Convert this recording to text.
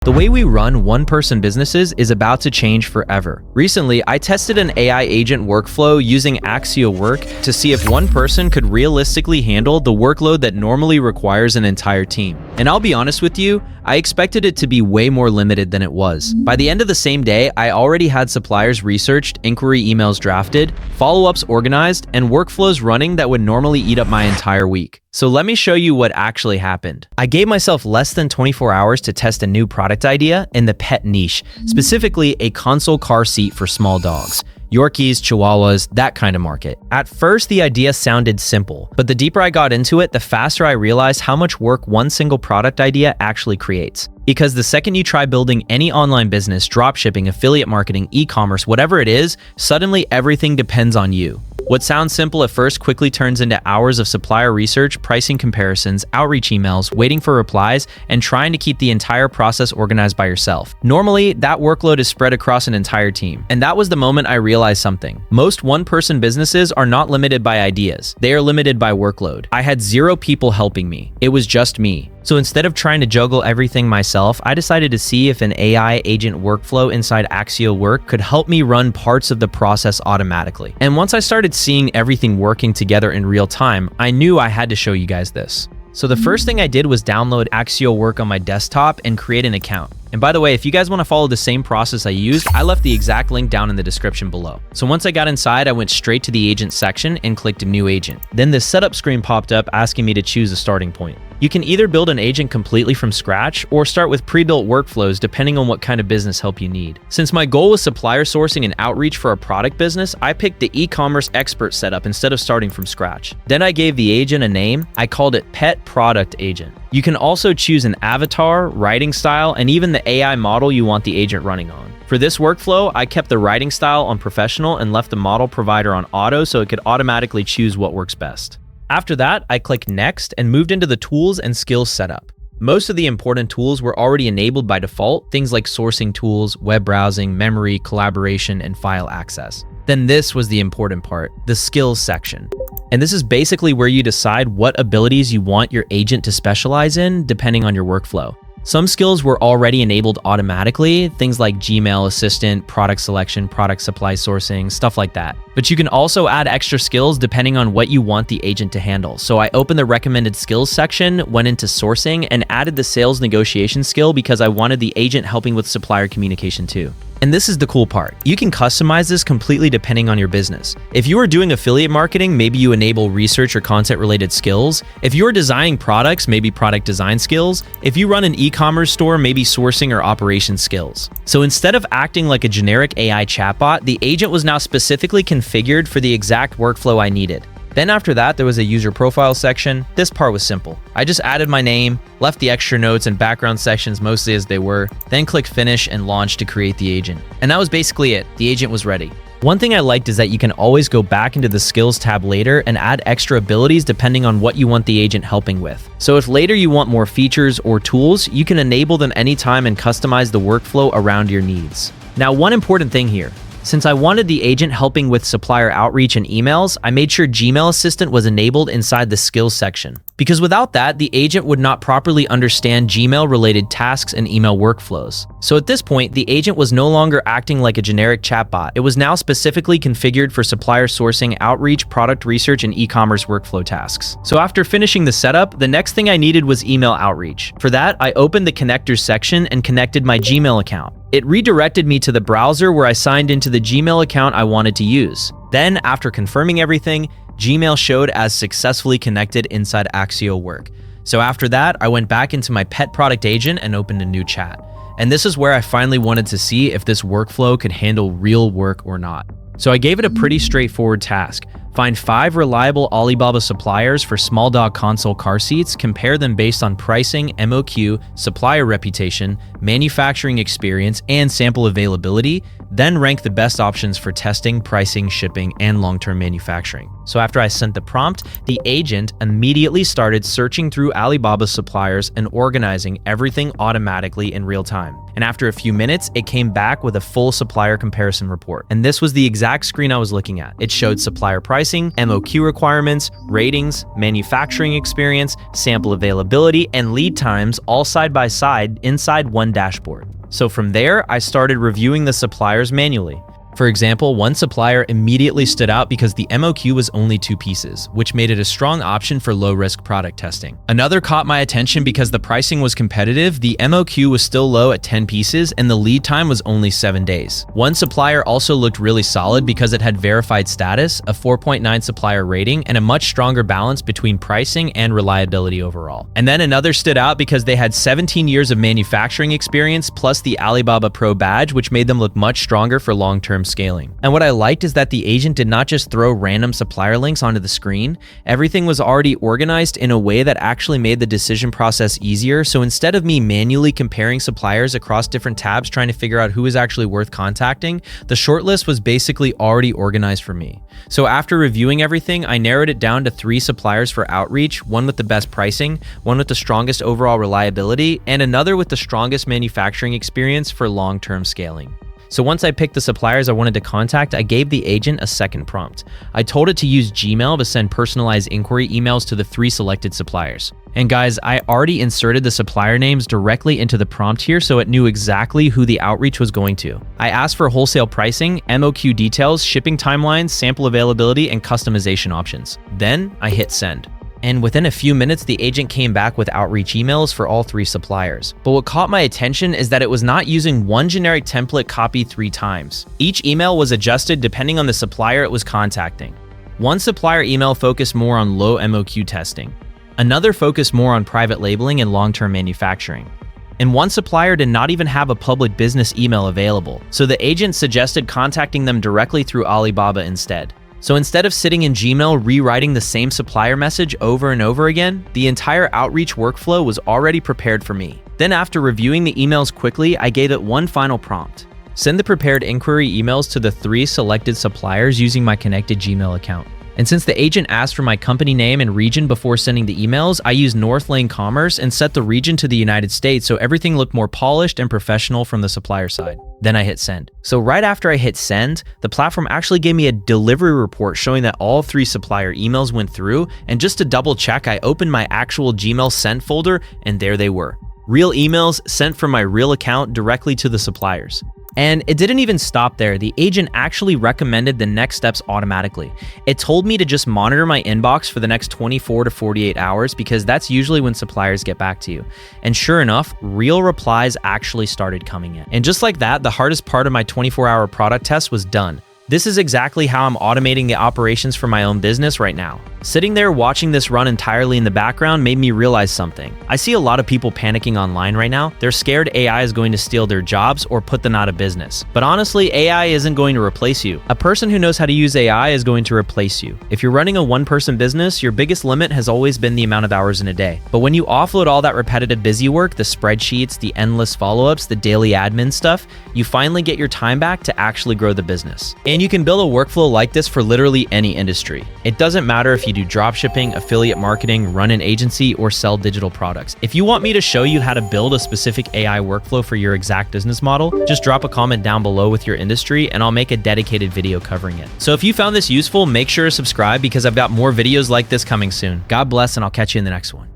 The way we run one-person businesses is about to change forever. Recently, I tested an AI agent workflow using Accio Work to see if one person could realistically handle the workload that normally requires an entire team. And I'll be honest with you, I expected it to be way more limited than it was. By the end of the same day, I already had suppliers researched, inquiry emails drafted, follow-ups organized, and workflows running that would normally eat up my entire week. So let me show you what actually happened. I gave myself less than 24 hours to test a new product idea in the pet niche, specifically a console car seat for small dogs. Yorkies, Chihuahuas, that kind of market. At first, the idea sounded simple, but the deeper I got into it, the faster I realized how much work one single product idea actually creates. Because the second you try building any online business, dropshipping, affiliate marketing, e-commerce, whatever it is, suddenly everything depends on you. What sounds simple at first quickly turns into hours of supplier research, pricing comparisons, outreach emails, waiting for replies, and trying to keep the entire process organized by yourself. Normally, that workload is spread across an entire team. And that was the moment I realized something. Most one-person businesses are not limited by ideas. They are limited by workload. I had 0 people helping me. It was just me. So instead of trying to juggle everything myself, I decided to see if an AI agent workflow inside Accio Work could help me run parts of the process automatically. And once I started seeing everything working together in real time, I knew I had to show you guys this. So the first thing I did was download Accio Work on my desktop and create an account. And by the way, if you guys want to follow the same process I used, I left the exact link down in the description below. So once I got inside, I went straight to the agent section and clicked new agent. Then this setup screen popped up asking me to choose a starting point. You can either build an agent completely from scratch or start with pre-built workflows depending on what kind of business help you need. Since my goal was supplier sourcing and outreach for a product business, I picked the e-commerce expert setup instead of starting from scratch. Then I gave the agent a name. I called it Pet Product Agent. You can also choose an avatar, writing style, and even the AI model you want the agent running on. For this workflow, I kept the writing style on professional and left the model provider on auto so it could automatically choose what works best. After that, I clicked next and moved into the tools and skills setup. Most of the important tools were already enabled by default, things like sourcing tools, web browsing, memory, collaboration, and file access. Then this was the important part, the skills section. And this is basically where you decide what abilities you want your agent to specialize in depending on your workflow. Some skills were already enabled automatically, things like Gmail Assistant, product selection, product supply sourcing, stuff like that. But you can also add extra skills depending on what you want the agent to handle. So I opened the recommended skills section, went into sourcing, and added the sales negotiation skill because I wanted the agent helping with supplier communication too. And this is the cool part. You can customize this completely depending on your business. If you are doing affiliate marketing, maybe you enable research or content related skills. If you're designing products, maybe product design skills. If you run an e-commerce store, maybe sourcing or operations skills. So instead of acting like a generic AI chatbot, the agent was now specifically configured for the exact workflow I needed. Then after that, there was a user profile section. This part was simple. I just added my name, left the extra notes and background sections mostly as they were, then clicked finish and launch to create the agent. And that was basically it. The agent was ready. One thing I liked is that you can always go back into the skills tab later and add extra abilities depending on what you want the agent helping with. So if later you want more features or tools, you can enable them anytime and customize the workflow around your needs. Now, one important thing here. Since I wanted the agent helping with supplier outreach and emails, I made sure Gmail Assistant was enabled inside the skills section. Because without that, the agent would not properly understand Gmail-related tasks and email workflows. So at this point, the agent was no longer acting like a generic chatbot. It was now specifically configured for supplier sourcing, outreach, product research, and e-commerce workflow tasks. So after finishing the setup, the next thing I needed was email outreach. For that, I opened the connectors section and connected my Gmail account. It redirected me to the browser where I signed into the Gmail account I wanted to use. Then, after confirming everything, Gmail showed as successfully connected inside Accio Work. So after that, I went back into my pet product agent and opened a new chat. And this is where I finally wanted to see if this workflow could handle real work or not. So I gave it a pretty straightforward task. Find 5 reliable Alibaba suppliers for small dog console car seats, compare them based on pricing, MOQ, supplier reputation, manufacturing experience, and sample availability, then rank the best options for testing, pricing, shipping, and long-term manufacturing. So after I sent the prompt, the agent immediately started searching through Alibaba's suppliers and organizing everything automatically in real time. And after a few minutes, it came back with a full supplier comparison report. And this was the exact screen I was looking at. It showed supplier pricing, MOQ requirements, ratings, manufacturing experience, sample availability, and lead times all side by side inside one dashboard. So from there, I started reviewing the suppliers manually. For example, one supplier immediately stood out because the MOQ was only 2 pieces, which made it a strong option for low-risk product testing. Another caught my attention because the pricing was competitive, the MOQ was still low at 10 pieces, and the lead time was only 7 days. One supplier also looked really solid because it had verified status, a 4.9 supplier rating, and a much stronger balance between pricing and reliability overall. And then another stood out because they had 17 years of manufacturing experience plus the Alibaba Pro badge, which made them look much stronger for long-term scaling. And what I liked is that the agent did not just throw random supplier links onto the screen. Everything was already organized in a way that actually made the decision process easier. So instead of me manually comparing suppliers across different tabs trying to figure out who is actually worth contacting, the shortlist was basically already organized for me. So after reviewing everything, I narrowed it down to 3 suppliers for outreach, one with the best pricing, one with the strongest overall reliability, and another with the strongest manufacturing experience for long-term scaling. So once I picked the suppliers I wanted to contact, I gave the agent a second prompt. I told it to use Gmail to send personalized inquiry emails to the 3 selected suppliers. And guys, I already inserted the supplier names directly into the prompt here so it knew exactly who the outreach was going to. I asked for wholesale pricing, MOQ details, shipping timelines, sample availability, and customization options. Then I hit send. And within a few minutes, the agent came back with outreach emails for all 3 suppliers. But what caught my attention is that it was not using one generic template copied 3 times. Each email was adjusted depending on the supplier it was contacting. One supplier email focused more on low MOQ testing. Another focused more on private labeling and long-term manufacturing. And one supplier did not even have a public business email available. So the agent suggested contacting them directly through Alibaba instead. So instead of sitting in Gmail rewriting the same supplier message over and over again, the entire outreach workflow was already prepared for me. Then after reviewing the emails quickly, I gave it one final prompt. Send the prepared inquiry emails to the 3 selected suppliers using my connected Gmail account. And since the agent asked for my company name and region before sending the emails, I used North Lane Commerce and set the region to the United States so everything looked more polished and professional from the supplier side. Then I hit send. So right after I hit send, the platform actually gave me a delivery report showing that all 3 supplier emails went through, and just to double check, I opened my actual Gmail sent folder and there they were. Real emails sent from my real account directly to the suppliers. And it didn't even stop there. The agent actually recommended the next steps automatically. It told me to just monitor my inbox for the next 24 to 48 hours because that's usually when suppliers get back to you. And sure enough, real replies actually started coming in. And just like that, the hardest part of my 24-hour product test was done. This is exactly how I'm automating the operations for my own business right now. Sitting there watching this run entirely in the background made me realize something. I see a lot of people panicking online right now. They're scared AI is going to steal their jobs or put them out of business. But honestly, AI isn't going to replace you. A person who knows how to use AI is going to replace you. If you're running a one-person business, your biggest limit has always been the amount of hours in a day. But when you offload all that repetitive busy work, the spreadsheets, the endless follow-ups, the daily admin stuff, you finally get your time back to actually grow the business. And you can build a workflow like this for literally any industry. It doesn't matter if you do dropshipping, affiliate marketing, run an agency, or sell digital products. If you want me to show you how to build a specific AI workflow for your exact business model, just drop a comment down below with your industry and I'll make a dedicated video covering it. So if you found this useful, make sure to subscribe because I've got more videos like this coming soon. God bless and I'll catch you in the next one.